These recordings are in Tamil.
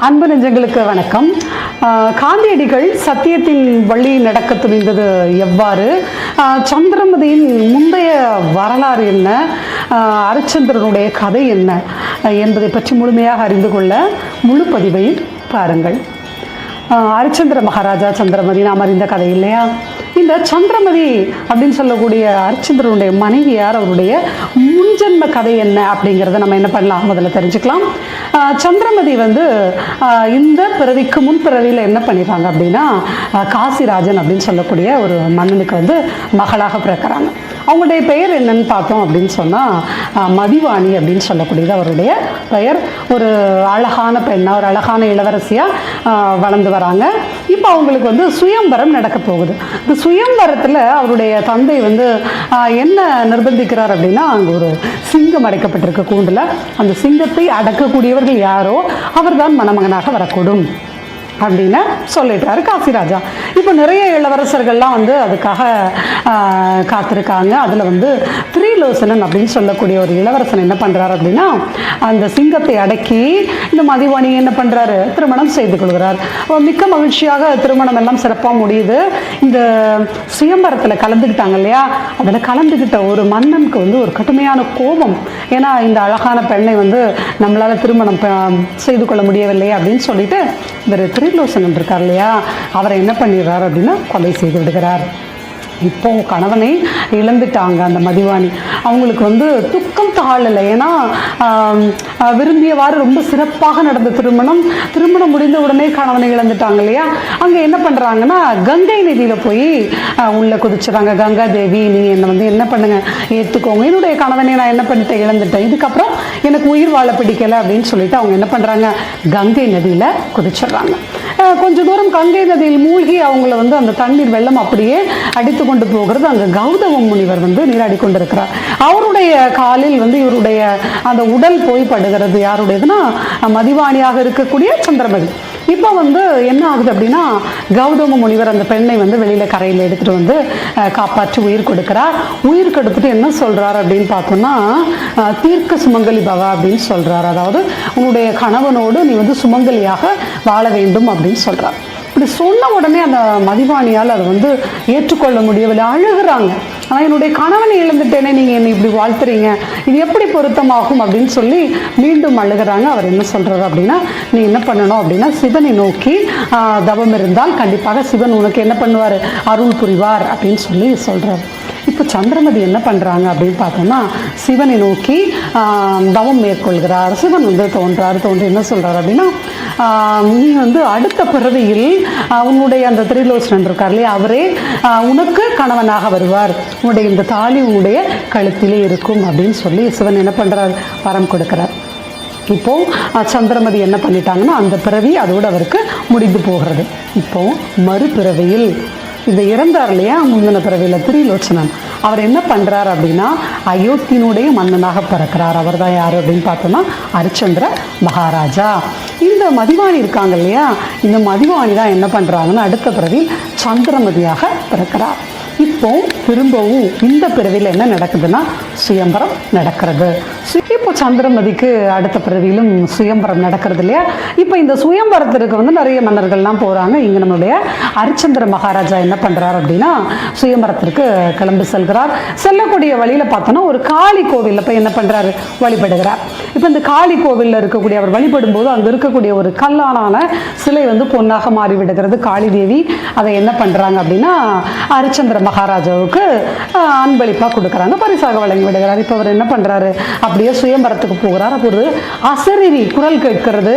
அன்பு நெஞ்சங்களுக்கு வணக்கம். காந்தியடிகள் சத்தியத்தின் வழி நடக்க துணிந்தது எவ்வாறு, சந்திரமதியின் முந்தைய வரலாறு என்ன, அரிச்சந்திரனுடைய கதை என்ன என்பதை பற்றி முழுமையாக அறிந்து கொள்ள முழு பதிவை பாருங்கள். அரிச்சந்திர மகாராஜா சந்திரமதி நாம் அறிந்த கதை இல்லையா? இந்த சந்திரமதி அப்படின்னு சொல்லக்கூடிய அரிச்சந்திரனுடைய மனைவியார், அவருடைய முன்ஜென்ம கதை என்ன அப்படிங்கிறத நம்ம என்ன பண்ணலாம், முதல்ல தெரிஞ்சுக்கலாம். சந்திரமதி இந்த பிறவிக்கு முன் பிறவியில் என்ன பண்ணிடுறாங்க அப்படின்னா, காசிராஜன் அப்படின்னு சொல்லக்கூடிய ஒரு மன்னனுக்கு மகளாக பிறக்கிறாங்க. அவங்களுடைய பெயர் என்னன்னு பார்த்தோம் அப்படின்னு சொன்னால் மதிவாணி அப்படின்னு சொல்லக்கூடியது அவருடைய பெயர். ஒரு அழகான பெண்ணாக, ஒரு அழகான இளவரசியாக வளர்ந்து வராங்க. இப்போ அவங்களுக்கு சுயம்பரம் நடக்க போகுது. இந்த சுயம்பரத்தில் அவருடைய தந்தை என்ன நிர்பந்திக்கிறார் அப்படின்னா, அங்கே ஒரு சிங்கம் அடைக்கப்பட்டிருக்க கூண்டில் அந்த சிங்கத்தை அடக்கக்கூடியவர்கள் யாரோ அவர்தான் மணமகனாக வரக்கூடும் அப்படின்னு சொல்லிட்டாரு காசிராஜா. இப்போ நிறைய இளவரசர்கள்லாம் அதுக்காக காத்திருக்காங்க. அதில் திரிலோசனன் அப்படின்னு சொல்லக்கூடிய ஒரு இளவரசன் என்ன பண்ணுறாரு அப்படின்னா, அந்த சிங்கத்தை அடக்கி இந்த மதிவாணியை என்ன பண்ணுறாரு, திருமணம் செய்து கொள்கிறார். மிக்க மகிழ்ச்சியாக திருமணம் எல்லாம் சிறப்பாக முடியுது. இந்த சுயம்பரத்தில் கலந்துக்கிட்டாங்க இல்லையா, அதில் கலந்துக்கிட்ட ஒரு மன்னனுக்கு ஒரு கடுமையான கோபம். ஏன்னா இந்த அழகான பெண்ணை நம்மளால் திருமணம் செய்து கொள்ள முடியவில்லையே அப்படின்னு சொல்லிட்டு இந்த திரிலோசனன் இருக்கார் இல்லையா, அவரை என்ன பண்ணிடுறார் அப்படின்னா கொலை செய்து விடுகிறார். இப்போ கணவனை இழந்துட்டாங்க அந்த மதிவாணி. அவங்களுக்கு துக்கம் தாழலை. ஏன்னா விரும்பியவாறு ரொம்ப சிறப்பாக நடந்த திருமணம் முடிந்த உடனே கணவனை இழந்துட்டாங்க இல்லையா. அங்கே என்ன பண்ணுறாங்கன்னா, கங்கை நதியில் போய் உள்ளே குதிச்சுறாங்க. கங்கா தேவி, நீங்கள் என்னை என்ன பண்ணுங்க, ஏற்றுக்கோங்க, என்னுடைய கணவனை நான் என்ன பண்ணிட்டேன், இழந்துட்டேன், இதுக்கப்புறம் எனக்கு உயிர் வாழ பிடிக்கலை அப்படின்னு சொல்லிட்டு அவங்க என்ன பண்ணுறாங்க, கங்கை நதியில் குதிச்சிடுறாங்க. கொஞ்ச தூரம் கங்கை நதியில் மூழ்கி அவங்கள அந்த தண்ணீர் வெள்ளம் அப்படியே அடித்து கொண்டு போகிறது. அங்கே கௌதம முனிவர் நீராடி கொண்டிருக்கிறார். அவருடைய காலில் இவருடைய அந்த உடல் போய் படுகிறது. யாருடையதுன்னா மதிவாணியாக இருக்கக்கூடிய சந்திரமதி. இப்போ என்ன ஆகுது அப்படின்னா, கௌதம முனிவர் அந்த பெண்ணை வெளியில் கரையில் எடுத்துகிட்டு காப்பாற்றி உயிர் கொடுக்கிறார். உயிர் கொடுத்துட்டு என்ன சொல்கிறார் அப்படின்னு பார்த்தோம்னா, தீர்க்க சுமங்கலி பவா அப்படின்னு சொல்கிறார். அதாவது உன்னுடைய கணவனோடு நீ சுமங்கலியாக வாழ வேண்டும் அப்படின்னு சொல்கிறார். இப்படி சொன்ன உடனே அந்த மதிவாணியால் அதை ஏற்றுக்கொள்ள முடியவில்லை. அழுகிறாங்க. ஆனால் என்னுடைய கணவனை இழந்துட்டேனே, நீங்கள் என்னை இப்படி வாழ்த்துறீங்க, இது எப்படி பொருத்தமாகும் அப்படின்னு சொல்லி மீண்டும் அழுகிறாங்க. அவர் என்ன சொல்கிறார் அப்படின்னா, நீ என்ன பண்ணணும் அப்படின்னா, சிவனை நோக்கி தவம் இருந்தால் கண்டிப்பாக சிவன் உனக்கு என்ன பண்ணுவார், அருள் புரிவார் அப்படின்னு சொல்லி சொல்கிறார். இப்போ சந்திரமதி என்ன பண்ணுறாங்க அப்படின்னு பார்த்தோம்னா, சிவனை நோக்கி தவம் மேற்கொள்கிறார். சிவன் தோன்றி என்ன சொல்கிறார் அப்படின்னா, நீ அடுத்த பிறவியில் உன்னுடைய அந்த திரிலோசனன் இருக்கார் இல்லையா, அவரே உனக்கு கணவனாக வருவார், உன்னுடைய இந்த தாலி உன்னுடைய கழுத்திலே இருக்கும் அப்படின்னு சொல்லி சிவன் என்ன பண்ணுறார், வரம் கொடுக்குறார். இப்போது சந்திரமதி என்ன பண்ணிட்டாங்கன்னா, அந்த பிறவி அதோடு அவருக்கு முடிந்து போகிறது. இப்போது மறுபிறவியில் இந்த இறந்தார் இல்லையா, முந்தின பிறவியில் திரிலோச்சனன், அவர் என்ன பண்ணுறார் அப்படின்னா, அயோத்தியினுடைய மன்னனாக பிறக்கிறார். அவர் தான் யார் அப்படின்னு பார்த்தோன்னா, அரிச்சந்திர மகாராஜா. இந்த மதிவாணி இருக்காங்க இல்லையா, இந்த மதிவாணி தான் என்ன பண்ணுறாங்கன்னா, அடுத்த பிறவியில் சந்திரமதியாக பிறக்கிறார். இப்போ திரும்பவும் இந்த பிறவியில் என்ன நடக்குதுன்னா, சுயம்பரம் நடக்கிறது. இப்போ சந்திரமதிக்கு அடுத்த பிறவியிலும் சுயம்பரம் நடக்கிறது இல்லையா. இப்போ இந்த சுயம்பரத்திற்கு நிறைய மன்னர்கள்லாம் போகிறாங்க. இங்கே நம்மளுடைய அரிச்சந்திர மகாராஜா என்ன பண்ணுறார் அப்படின்னா, சுயம்பரத்திற்கு கிளம்பி செல்கிறார். செல்லக்கூடிய வழியில் பார்த்தோன்னா ஒரு காளி கோவிலில் போய் என்ன பண்ணுறாரு, வழிபடுகிறார். இப்போ இந்த காளி கோவிலில் இருக்கக்கூடிய அவர் வழிபடும் போது அங்கே இருக்கக்கூடிய ஒரு கல்லான சிலை பொன்னாக மாறிவிடுகிறது. காளி தேவி அதை என்ன பண்ணுறாங்க அப்படின்னா, அரிச்சந்திர மகாராஜாவுக்கு அன்பளிப்பாக கொடுக்குறாங்க, பரிசாக வழங்கி விடுகிறார். இப்போ அவர் என்ன பண்ணுறாரு, அப்படியே சுயம்பரத்துக்கு போகிறார். அப்போ ஒரு அசரீரி குரல் கேட்கிறது.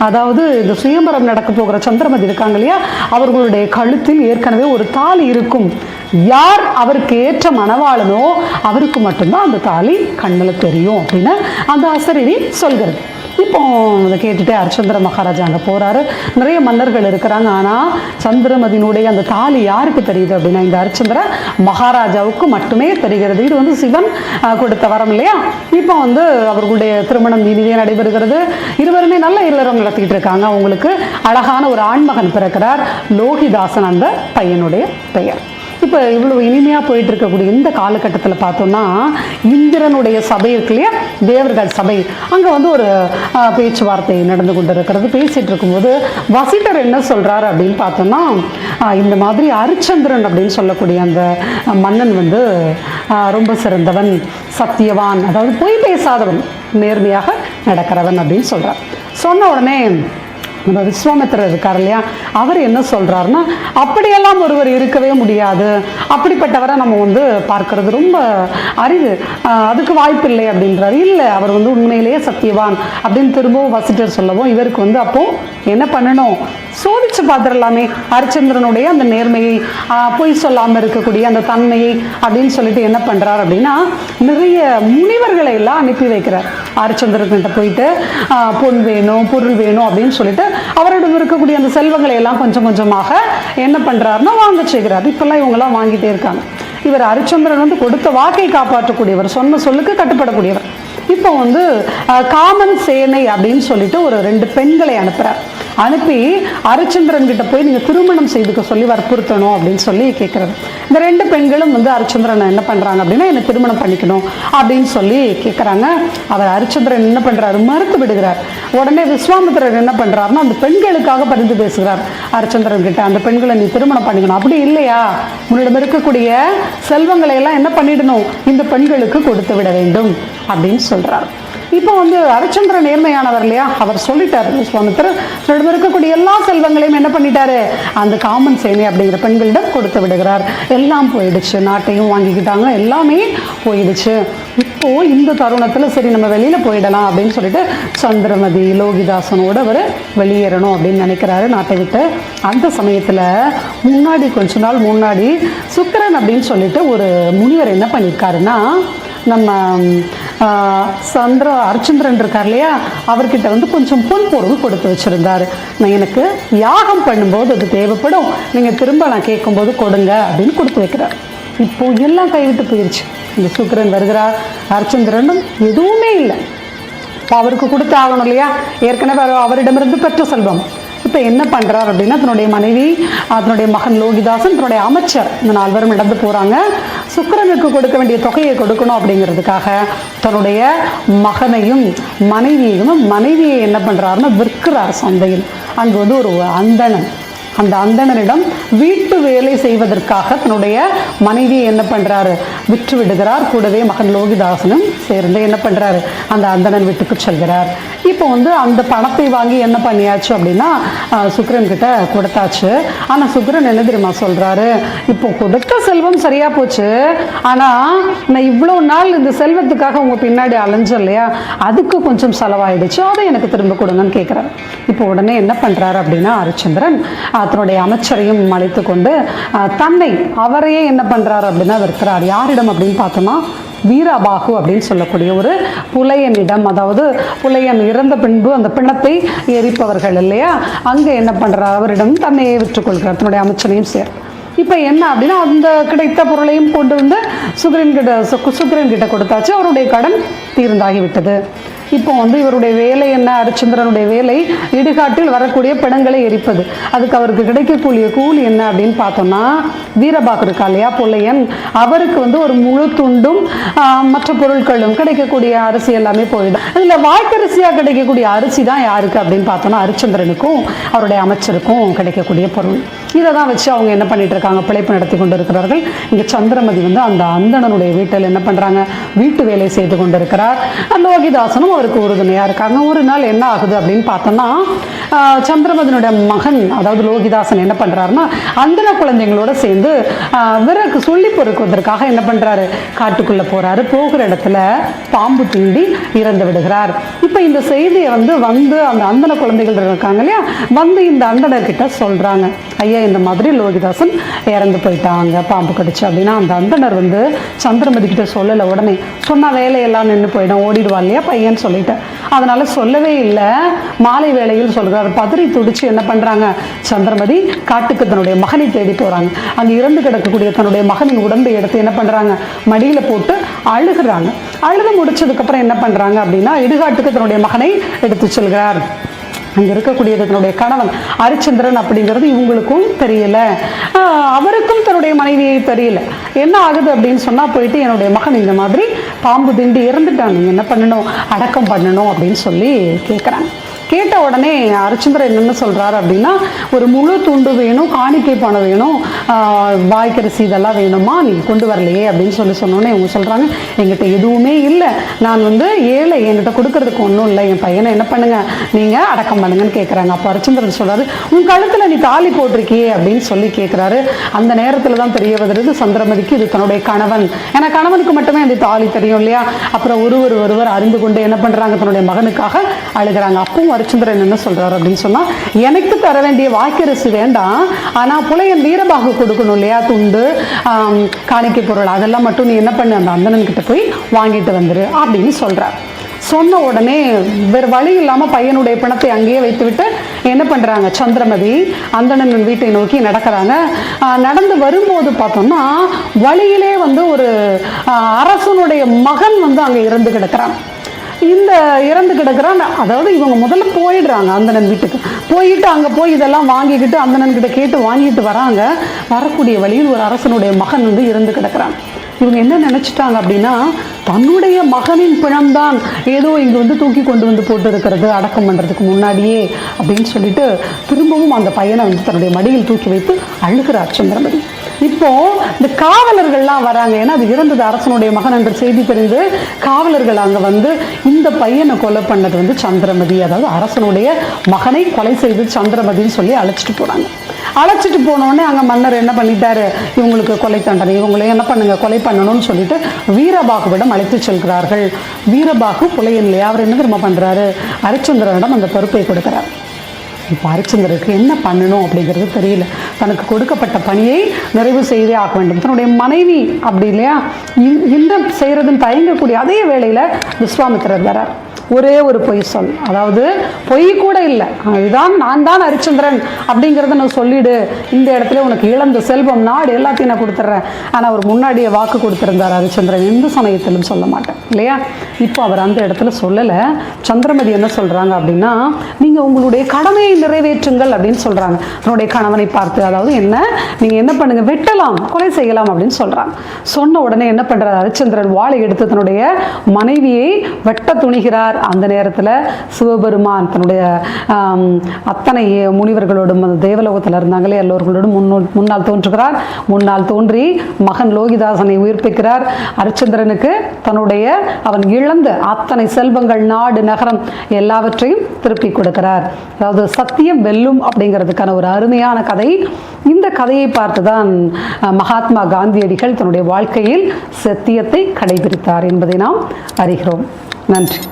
அதாவது இந்த சுயம்பரம் நடக்க போகிற சந்திரமதி இருக்காங்க இல்லையா, அவர்களுடைய கழுத்தில் ஏற்கனவே ஒரு தாலி இருக்கும். யார் அவருக்கு ஏற்ற மணவாளனோ அவருக்கு மட்டும்தான் அந்த தாலி கண்ணில் தெரியும் அப்படின்னு அந்த அசரீரி சொல்கிறது. இப்போ அதை கேட்டுட்டு அரிச்சந்திர மகாராஜா அங்கே போகிறாரு. நிறைய மன்னர்கள் இருக்கிறாங்க. ஆனால் சந்திரமதியினுடைய அந்த தாலி யாருக்கு தெரியுது அப்படின்னா, இந்த அரிச்சந்திர மகாராஜாவுக்கு மட்டுமே தெரிகிறது. இது சிவன் கொடுத்த வரம் இல்லையா. இப்போ அவர்களுடைய திருமணம் இனிதே நடைபெறுகிறது. இருவருமே நல்ல இல்லறம் நடத்திக்கிட்டு இருக்காங்க. அவங்களுக்கு அழகான ஒரு ஆண்மகன் பிறக்கிறார். லோகிதாசன் அந்த பையனுடைய பெயர். இப்போ இவ்வளோ இனிமையாக போயிட்டு இருக்கக்கூடிய இந்த காலகட்டத்தில் பார்த்தோம்னா இந்திரனுடைய சபை இருக்கு இல்லையா, தேவர்கள் சபை, அங்கே வந்து ஒரு பேச்சுவார்த்தை நடந்து கொண்டு இருக்கிறது. பேசிகிட்டு இருக்கும்போது வசிட்டர் என்ன சொல்கிறாரு அப்படின்னு பார்த்தோம்னா, இந்த மாதிரி அரிச்சந்திரன் அப்படின்னு சொல்லக்கூடிய அந்த மன்னன் வந்து ரொம்ப சிறந்தவன், சத்தியவான், அதாவது பொய் பேசாதவன், நேர்மையாக நடக்கிறவன் அப்படின்னு சொல்கிறார். சொன்ன உடனே நம்ம விஸ்வாமித்திரர் இருக்கார் இல்லையா, அவர் என்ன சொல்கிறாருன்னா, அப்படியெல்லாம் ஒருவர் இருக்கவே முடியாது, அப்படிப்பட்டவரை நம்ம வந்து பார்க்கறது ரொம்ப அரிது, அதுக்கு வாய்ப்பு இல்லை அப்படின்றார். இல்லை, அவர் வந்து உண்மையிலேயே சத்தியவான் அப்படின்னு திரும்பவும் வசிட்டர் சொல்லவும் இவருக்கு வந்து அப்போது என்ன பண்ணணும், சோதிச்சு பார்த்துடலாமே ஹரிச்சந்திரனுடைய அந்த நேர்மையை, பொய் சொல்லாமல் இருக்கக்கூடிய அந்த தன்மையை அப்படின்னு சொல்லிட்டு என்ன பண்ணுறார் அப்படின்னா, நிறைய முனிவர்களை எல்லாம் அனுப்பி வைக்கிறார். ஹரிச்சந்திரன்கிட்ட போயிட்டு பொன் வேணும், பொருள் வேணும் அப்படின்னு சொல்லிட்டு அவரிடம் இருக்கக்கூடிய அந்த செல்வங்களை எல்லாம் கொஞ்சம் கொஞ்சமாக என்ன பண்ணுறாருன்னா வாங்க செய்கிறார். இப்பெல்லாம் இவங்கெல்லாம் வாங்கிட்டே இருக்காங்க. இவர் ஹரிச்சந்திரன் வந்து கொடுத்த வாக்கை காப்பாற்றக்கூடியவர், சொன்ன சொல்லுக்கு கட்டுப்படக்கூடியவர். இப்போ வந்து காமன் சேனை அப்படின்னு சொல்லிட்டு ஒரு 2 பெண்களை அனுப்புகிறார். அனுப்பி ஹரிச்சந்திரன் கிட்ட போய் நீங்கள் திருமணம் செய்துக்க சொல்லி வற்புறுத்தணும் அப்படின்னு சொல்லி கேட்குறாரு. இந்த 2 பெண்களும் வந்து ஹரிச்சந்திரனை என்ன பண்ணுறாங்க அப்படின்னா, என்னை திருமணம் பண்ணிக்கணும் அப்படின்னு சொல்லி கேட்குறாங்க. அவர் ஹரிச்சந்திரன் என்ன பண்ணுறாரு, மறுத்து விடுகிறார். உடனே விஸ்வாமித்திரர் என்ன பண்ணுறாருன்னா, அந்த பெண்களுக்காக பரிந்து பேசுகிறார் ஹரிச்சந்திரன் கிட்ட, அந்த பெண்களை நீ திருமணம் பண்ணிக்கணும், அப்படி இல்லையா உன்னிடம் இருக்கக்கூடிய செல்வங்களை எல்லாம் என்ன பண்ணிடணும், இந்த பெண்களுக்கு கொடுத்து விட வேண்டும் அப்படின்னு சொல்கிறார். இப்போ வந்து ஹரிச்சந்திரன் நேர்மையானவர் இல்லையா, அவர் சொல்லிட்டார் விஸ்வாமித்திரர் இருக்கக்கூடிய எல்லா செல்வங்களையும் என்ன பண்ணிட்டாரு, அந்த காமன் சேனை அப்படிங்கிற பெண்களிடம் கொடுத்து விடுகிறார். எல்லாம் போயிடுச்சு, நாட்டையும் வாங்கிக்கிட்டாங்க, எல்லாமே போயிடுச்சு. இப்போ இந்த தருணத்தில் சரி நம்ம வெளியில் போயிடலாம் அப்படின்னு சொல்லிட்டு சந்திரமதி லோகிதாசனோடு அவர் வெளியேறணும் அப்படின்னு நினைக்கிறாரு நாட்டை விட்டு. அந்த சமயத்தில் முன்னாடி கொஞ்ச நாள் முன்னாடி சுக்கிரன் அப்படின்னு சொல்லிட்டு ஒரு முனிவர் என்ன பண்ணியிருக்காருன்னா, நம்ம ஹரிச்சந்திரன் இருக்கார் இல்லையா, அவர்கிட்ட வந்து கொஞ்சம் பொன் பொருள் கொடுத்து வச்சுருந்தார். நான் எனக்கு யாகம் பண்ணும்போது அது தேவைப்படும், நீங்கள் திரும்ப நான் கேட்கும்போது கொடுங்க அப்படின்னு கொடுத்து வைக்கிறார். இப்போது எல்லாம் கைவிட்டு போயிடுச்சு. இந்த சுக்கிரன் வருகிறார், ஹரிச்சந்திரனும் எதுவுமே இல்லை. இப்போ அவருக்கு கொடுத்து ஆகணும் இல்லையா, ஏற்கனவே அவரிடமிருந்து பெற்ற செல்வம். இப்போ என்ன பண்ணுறார் அப்படின்னா, தன்னுடைய மனைவி, அதனுடைய மகன் லோகிதாசன், தன்னுடைய அமைச்சர், இந்த 4 பேரும் நடந்து போகிறாங்க. சுக்கிரனுக்கு கொடுக்க வேண்டிய தொகையை கொடுக்கணும் அப்படிங்கிறதுக்காக தன்னுடைய மகனையும் மனைவியை என்ன பண்ணுறாருன்னா விற்கிறார் சந்தையில். அங்கே வந்து ஒரு அந்தணன், அந்த அந்தணனிடம் வீட்டு வேலை செய்வதற்காக தன்னுடைய மனைவியை என்ன பண்ணுறாரு, விற்று விடுகிறார். கூடவே மகன் லோகிதாசனும் சேர்ந்து என்ன பண்ணுறாரு, அந்த அந்தணன் வீட்டுக்கு செல்கிறார். இப்போ வந்து அந்த பணத்தை வாங்கி என்ன பண்ணியாச்சு அப்படின்னா சுக்கிரன் கிட்ட கொடுத்தாச்சு. ஆனால் சுக்கிரன் என்ன தெரியுமா சொல்கிறாரு, இப்போ கொடுத்த செல்வம் சரியாக போச்சு, ஆனால் நான் இவ்வளோ நாள் இந்த செல்வத்துக்காக உங்கள் பின்னாடி அலைஞ்சோம் இல்லையா, அதுக்கு கொஞ்சம் செலவாயிடுச்சு, அதை எனக்கு திரும்ப கொடுங்கன்னு கேட்குறாரு. இப்போ உடனே என்ன பண்ணுறாரு அப்படின்னா ஹரிச்சந்திரன் தன்னுடைய அமைச்சரையும் அழைத்து கொண்டு தன்னை அவரையே என்ன பண்ணுறாரு அப்படின்னா விற்கிறார். யாரிடம் அப்படின்னு பார்த்தோம்னா வீரபாகு அப்படின்னு சொல்லக்கூடிய ஒரு புலையனிடம், அதாவது புலையன் இறந்த பின்பு அந்த பிணத்தை எரிப்பவர்கள் இல்லையா, அங்கே என்ன பண்ணுறார், அவரிடம் தன்னையே விற்றுக்கொள்கிறார், தன்னுடைய அமைச்சரையும் சேர். இப்போ என்ன அப்படின்னா, அந்த கிடைத்த பொருளையும் கொண்டு வந்து சுக்கிரன் கிட்ட கொடுத்தாச்சு. அவருடைய கடன் தீர்ந்தாகிவிட்டது. இப்போ வந்து இவருடைய வேலை என்ன, ஹரிச்சந்திரனுடைய வேலை இடுகாட்டில் வரக்கூடிய பிணங்களை எரிப்பது. அதுக்கு அவருக்கு கிடைக்கக்கூடிய கூலி என்ன அப்படின்னு பார்த்தோம்னா, வீரபாகு இருக்கா இல்லையா புலையன், அவருக்கு வந்து ஒரு முழு துண்டும் மற்ற பொருட்களும் கிடைக்கக்கூடிய அரிசி எல்லாமே போயிடும். இதில் வாய்க்கரிசியாக கிடைக்கக்கூடிய அரிசி தான் யாருக்கு அப்படின்னு பார்த்தோம்னா ஹரிச்சந்திரனுக்கும் அவருடைய அமைச்சருக்கும் கிடைக்கக்கூடிய பொருள். இதை தான் வச்சு அவங்க என்ன பண்ணிட்டு இருக்காங்க, பிழைப்பு நடத்தி கொண்டு இருக்கிறார்கள். இங்கே சந்திரமதி வந்து அந்த அந்தணனுடைய வீட்டில் என்ன பண்ணுறாங்க, வீட்டு வேலை செய்து கொண்டு இருக்கிறார். லோகிதாசனும் அவருக்கு உறுதுணையாக இருக்காங்க. ஒரு நாள் என்ன ஆகுது அப்படின்னு பார்த்தோம்னா, சந்திரமதியினுடைய மகன் அதாவது லோகிதாசன் என்ன பண்ணுறாருன்னா, அந்தன குழந்தைங்களோட சேர்ந்து விறகு சொல்லி பொறுக்குவதற்காக என்ன பண்ணுறாரு, காட்டுக்குள்ளே போகிறாரு. போகிற இடத்துல பாம்பு தீண்டி இறந்து விடுகிறார். இப்போ இந்த செய்தியை வந்து அந்த அந்தன குழந்தைகள் இருக்காங்க இல்லையா, வந்து இந்த அந்தனர்கிட்ட சொல்கிறாங்க, ஐயா இந்த மாதிரி லோகிதாசன் இறந்து போயிட்டாங்க பாம்பு கடிச்சு அப்படின்னா. அந்த அந்தனர் வந்து சந்திரமதி கிட்ட சொல்லலை. உடனே சொன்னால் வேலையெல்லாம் நின்று போயிடும், ஓடிடுவா இல்லையா பையன் சொல்லிட்டு, அதனால சொல்லவே இல்லை. மாலை வேளையில் சொல்கிறார். பதறி துடிச்சு என்ன பண்ணுறாங்க, சந்திரமதி காட்டுக்கு தன்னுடைய மகனை தேடி போகிறாங்க. அங்கே இறந்து கிடக்கக்கூடிய தன்னுடைய மகனின் உடம்பை எடுத்து என்ன பண்ணுறாங்க, மடியில் போட்டு அழுகிறாங்க. அழுது முடிச்சதுக்கப்புறம் என்ன பண்ணுறாங்க அப்படின்னா, இடுகாட்டுக்கு தன்னுடைய மகனை எடுத்து செல்கிறார். அங்கே இருக்கக்கூடியது தன்னுடைய கணவன் ஹரிச்சந்திரன் அப்படிங்கிறது இவங்களுக்கும் தெரியல, அவருக்கும் தன்னுடைய மனைவியை தெரியல. என்ன ஆகுது அப்படின்னு சொன்னால், போயிட்டு என்னுடைய மகன் இந்த மாதிரி பாம்பு திண்டி இறந்துட்டான், நீங்கள் என்ன பண்ணணும், அடக்கம் பண்ணணும் அப்படின்னு சொல்லி கேட்குறாங்க. கேட்ட உடனே ஹரிச்சந்திரன் என்னென்னு சொல்கிறாரு அப்படின்னா, ஒரு முழு துண்டு வேணும், காணிக்கை பணம் வேணும், வாய்க்கரிசி இதெல்லாம் வேணுமா, நீ கொண்டு வரலையே அப்படின்னு சொன்னோன்னே இவங்க சொல்கிறாங்க, என்கிட்ட எதுவுமே இல்லை, நான் ஏழை, என்கிட்ட கொடுக்கறதுக்கு ஒன்றும் இல்லை, என் பையனை என்ன பண்ணுங்க, நீங்கள் அடக்கம் பண்ணுங்கன்னு கேட்குறாங்க. அப்போ ஹரிச்சந்திரன் சொல்கிறாரு, உன் கழுத்தில் நீ தாலி போட்டிருக்கியே அப்படின்னு சொல்லி கேட்குறாரு. அந்த நேரத்தில் தான் தெரிய வருது சந்திரமதிக்கு இது தன்னுடைய கணவன். ஏன்னா கணவனுக்கு மட்டுமே அந்த தாலி தெரியும் இல்லையா. அப்புறம் ஒருவர் அறிந்து கொண்டு என்ன பண்ணுறாங்க, தன்னுடைய மகனுக்காக அழுகிறாங்க. அப்பவும் ஹரிச்சந்திரன் என்ன சொல்றாரு அப்படின்னு சொன்னா, எனக்கு தர வேண்டிய வாய்க்கரிசி வேண்டாம், ஆனா புலையன் வீரபாகு கொடுக்கணும் இல்லையா, துண்டு காணிக்கை பொருள், அதெல்லாம் மட்டும் நீ என்ன பண்ணு, அந்த அந்தணன் கிட்ட போய் வாங்கிட்டு வந்துரு அப்படின்னு சொல்றார். சொன்ன உடனே வேறு வழி இல்லாமல் பையனுடைய பிணத்தை அங்கேயே வைத்துவிட்டு என்ன பண்ணுறாங்க, சந்திரமதி அந்தணன் வீட்டை நோக்கி நடக்கிறாங்க. நடந்து வரும்போது பார்த்தோம்னா வழியிலே ஒரு அரசனுடைய மகன் அங்கே இறந்து கிடக்கிறான். இந்த இறந்து கிடக்கிறான். அதாவது இவங்க முதல்ல போயிடுறாங்க அந்தணன் வீட்டுக்கு, போயிட்டு அங்கே போய் இதெல்லாம் வாங்கிக்கிட்டு அந்தணன் கிட்ட கேட்டு வாங்கிட்டு வராங்க. வரக்கூடிய வழியில் ஒரு அரசனுடைய மகன் இறந்து கிடக்கிறான். இவங்க என்ன நினச்சிட்டாங்க அப்படின்னா, தன்னுடைய மகனின் பிணம்தான் ஏதோ இங்கே தூக்கி கொண்டு போட்டு இருக்கிறது அடக்கம் பண்ணுறதுக்கு முன்னாடியே அப்படின்னு சொல்லிட்டு திரும்பவும் அந்த பையனை தன்னுடைய மடியில் தூக்கி வைத்து அழுகிறார் சந்திரமதி. இப்போ இந்த காவலர்கள்லாம் வராங்க. ஏன்னா அது இறந்தது அரசனுடைய மகன் என்ற செய்தி தெரிந்து காவலர்கள் அங்கே இந்த பையனை கொலை பண்ணது சந்திரமதி, அதாவது அரசனுடைய மகனை கொலை செய்து சந்திரமதின்னு சொல்லி அழைச்சிட்டு போகிறாங்க. அழைச்சிட்டு போனோடனே அங்கே மன்னர் என்ன பண்ணிட்டாரு, இவங்களுக்கு கொலை தண்டனை, இவங்களே என்ன பண்ணுங்க, கொலை பண்ணணும்னு சொல்லிட்டு வீரபாகுவிடம் அழைத்து செல்கிறார்கள். வீரபாகு புலையன்லையா, அவர் என்ன திரும்ப பண்ணுறாரு, ஹரிச்சந்திரனிடம் அந்த பொறுப்பை கொடுக்குறார். இப்போ ஹரிச்சந்திரருக்கு என்ன பண்ணணும் அப்படிங்கிறது தெரியல. தனக்கு கொடுக்கப்பட்ட பணியை நிறைவு செய்தே ஆக வேண்டும். தன்னுடைய மனைவி அப்படி இல்லையா, இந்த செய்கிறதுன்னு தயங்கக்கூடிய அதே வேளையில் விஸ்வாமித்திரர் வரார். ஒரே ஒரு பொய் சொல், அதாவது பொய் கூட இல்லை, இதுதான் நான் தான் ஹரிச்சந்திரன் அப்படிங்கிறத நான் சொல்லிடு, இந்த இடத்துல உனக்கு இழந்த செல்வம் நாடு எல்லாத்தையும் நான் கொடுத்துட்றேன். ஆனால் அவர் முன்னாடியே வாக்கு கொடுத்துருந்தார் ஹரிச்சந்திரன், எந்த சமயத்திலும் சொல்ல மாட்டேன் இல்லையா. இப்போ அவர் அந்த இடத்துல சொல்லலை. சந்திரமதி என்ன சொல்கிறாங்க அப்படின்னா, நீங்கள் உங்களுடைய கடமையை நிறைவேற்றுங்கள் அப்படின்னு சொல்கிறாங்க தன்னுடைய கணவனை பார்த்து. அதாவது என்ன, நீங்கள் என்ன பண்ணுங்க, வெட்டலாம், கொலை செய்யலாம் அப்படின்னு சொல்கிறாங்க. சொன்ன உடனே என்ன பண்ணுறார் ஹரிச்சந்திரன், வாளை எடுத்து தன்னுடைய மனைவியை வெட்ட துணிகிறார். அந்த நேரத்தில் சிவபெருமான் தன்னுடைய அத்தனை முனிவர்களோடும் தேவலோகத்தில் இருந்தாங்களே எல்லோர்களோடும் முன்னால் தோன்றுகிறார். முன்னால் தோன்றி மகன் லோகிதாசனை உயிர்ப்பிக்கிறார். ஹரிச்சந்திரனுக்கு தன்னுடைய அவன் இழந்த அத்தனை செல்வங்கள், நாடு, நகரம் எல்லாவற்றையும் திருப்பி கொடுக்கிறார். அதாவது சத்தியம் வெல்லும் அப்படிங்கிறதுக்கான ஒரு அருமையான கதை. இந்த கதையை பார்த்துதான் மகாத்மா காந்தியடிகள் தன்னுடைய வாழ்க்கையில் சத்தியத்தை கடைபிடித்தார் என்பதை நாம் அறிகிறோம். நன்றி.